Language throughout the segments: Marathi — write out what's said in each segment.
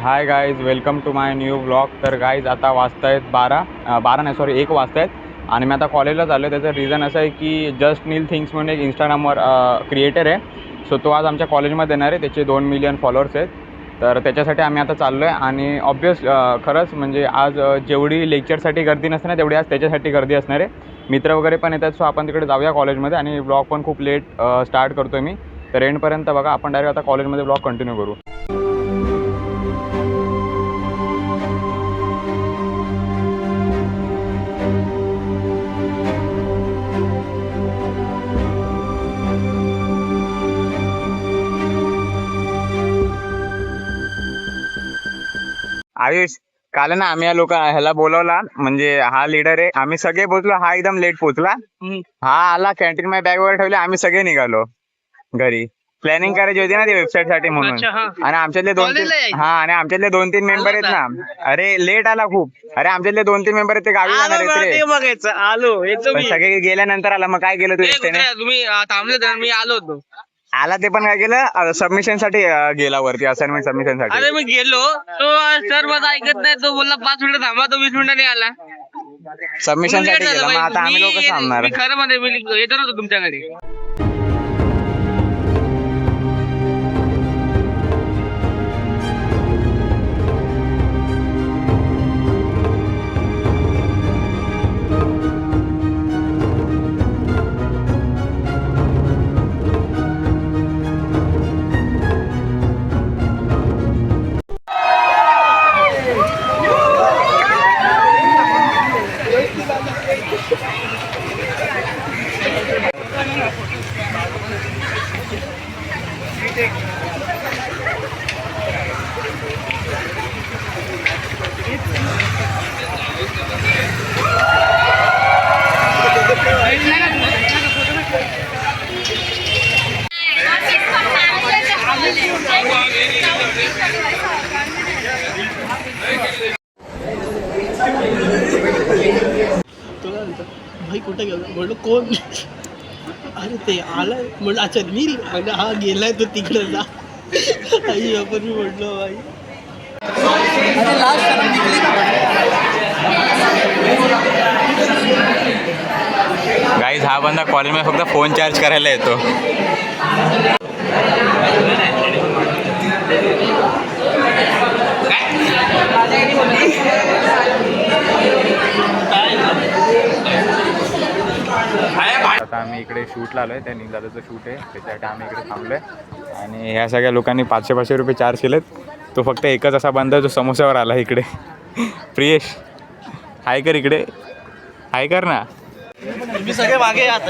High guys, welcome to my new blog. तर गाईज आता वाजता आहेत 1 वाजता आहेत आणि मी आता कॉलेजला चाललो आहे. त्याचं रिझन असं आहे की जस्ट नील थिंग्स म्हणून एक इंस्टाग्रामवर क्रिएटर आहे. सो तो आज आमच्या कॉलेजमध्ये येणार आहे. त्याचे 2 मिलियन फॉलोअर्स आहेत. तर त्याच्यासाठी आम्ही आता चाललो आहे आणि ऑब्वियस खरंच म्हणजे आज जेवढी लेक्चरसाठी गर्दी नसते ना तेवढी आज त्याच्यासाठी गर्दी असणार आहे. मित्र वगैरे पण येतात. सो आपण तिकडे जाऊया कॉलेजमध्ये आणि ब्लॉग पण खूप लेट स्टार्ट करतो आहे मी. तर एंडपर्यंत बघा. आपण डायरेक्ट आता कॉलेजमध्ये ब्लॉग कंटिन्यू करू. आयुष, काल ना आम्ही या ह्याला बोलवला, म्हणजे हा लीडर आहे. आम्ही सगळे पोहोचलो. हा एकदम लेट पोहोचला. हा आला, कॅन्टीन मध्ये बॅग वगैरे ठेवले. आम्ही सगळे निघालो घरी. प्लॅनिंग करायची होती ना ती वेबसाईट साठी म्हणून. आणि आमच्यातले 2-3 मेंबर आहेत ना. अरे लेट आला खूप. अरे आमच्यातले 2-3 मेंबर आहेत ते गावी जाणार आहेत रे. पण सगळे गेल्यानंतर आला. मग काय केलं तू एकट्याने? तुम्ही थांबले, मी आलो होतो. आला ते पण काय केलं, सबमिशन साठी गेला वरती, असाइनमेंट सबमिशन साठी. अरे मी गेलो तो सर माझं ऐकत नाही. तो बोलला 5 मिनिटं थांबा, तो 20 मिनिटांनी आला. सबमिशन साठी गेला. मग आता आम्ही लोक थांबणार. मी खरं मध्ये येतो नव्हतो तुमच्याकडे. भाई कुठे गेलो म्हणलं कोण. अरे ते आलाय म्हणलं. अच्छा नील. हा गेलाय तो तिकडे जा. आई आपण मी म्हटलं भाई. गाईज हा बंदा कॉलेजमध्ये फक्त फोन चार्ज करायला येतो. आता आम्ही इकडे शूटला आलोय. त्या नीलदादाचं शूट आहे, त्याच्यासाठी आम्ही इकडे थांबलोय. आणि ह्या सगळ्या लोकांनी 500-500 रुपये चार्ज केलेत. तो फक्त एकच असा बंदा जो समोस्यावर आला इकडे. प्रियेश हाय कर, इकडे हाय कर ना. तुम्ही सगळे मागे यात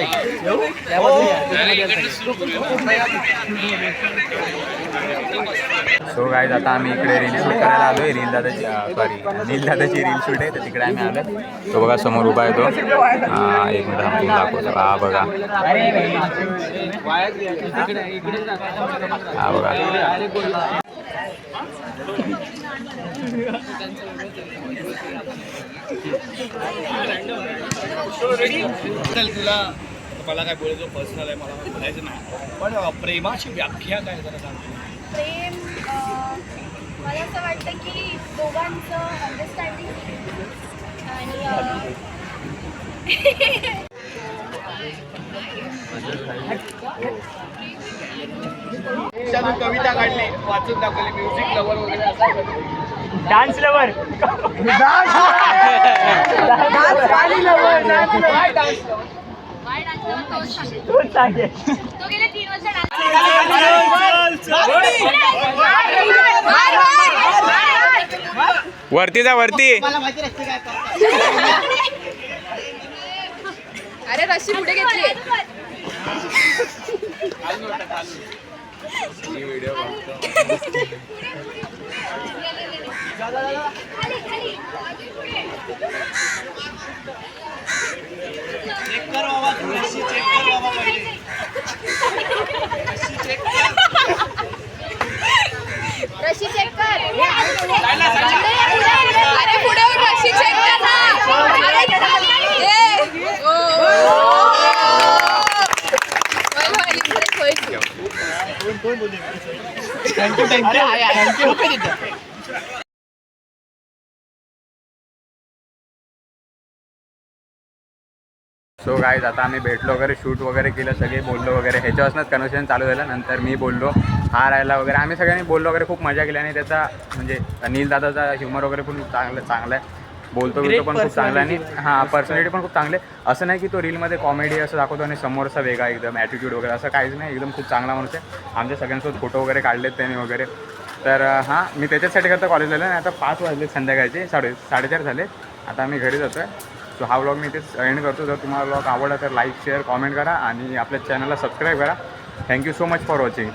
सो गाईज आता आम्ही इकडे रील शूट करायला आलो आहे. नीलदादाची रील शूट आहे, तर तिकडे आम्ही आलो. तो बघा समोर उभा आहे तो. एक मिनिट थांबून दाखवतो. हा बघा, हा बघा. तुला मला काय बोलायचं पर्सनल आहे, मला बोलायचं नाही. पण प्रेमाची व्याख्या काय जरा सांगतो. प्रेम मला असं वाटतं की दोघांचं अंडरस्टँडिंग आणि कविता काढली, वाचून दाखवली, म्युझिक लवर वगैरे असं. Dance lover. तो गेले 3 वर्ष वरती जा, वरती. अरे रशी पुढे घेतली. चेक कर बाबा, थोडीशी चेक कर बाबा पहिले. रशी चेक कर. अरे पुढे रशी चेक कर ना. Thank you thank you thank you. So guys आता आम्ही भेटलो वगैरे, शूट वगैरे केलं, सगळे बोललो वगैरे, ह्याच्यापासूनच कन्व्हर्सेशन चालू झालं. नंतर मी बोललो हा राहिला वगैरे, आम्ही सगळ्यांनी बोललो वगैरे, खूप मजा केली. आणि त्याचा म्हणजे नील दादाचा ह्युमर वगैरे पण चांगला आहे, बोलतो पण खूप चांगला. आणि हां, पर्सनॅलिटी पण खूप चांगले. असं नाही की तो रीलमध्ये कॉमेडी असं दाखवतो आणि समोरचा वेगळा एकदम ॲटिट्यूड वगैरे असं काहीच नाही, एकदम खूप चांगला माणूस आहे. आमच्या सगळ्यांसोबत फोटो वगैरे काढलेत त्याने वगैरे. तर हां, मी त्याच्यासाठी करता कॉलेजला आलो. आणि आता 5 वाजले संध्याकाळचे, 4:30 झाले. आता आम्ही घरी जातो आहे. सो हा व्लॉग मी इथेच एंड करतो. जर तुम्हाला व्लॉग आवडला तर लाईक, शेअर, कॉमेंट करा आणि आपल्या चॅनलला सबस्क्राईब करा. Thank you so much for watching.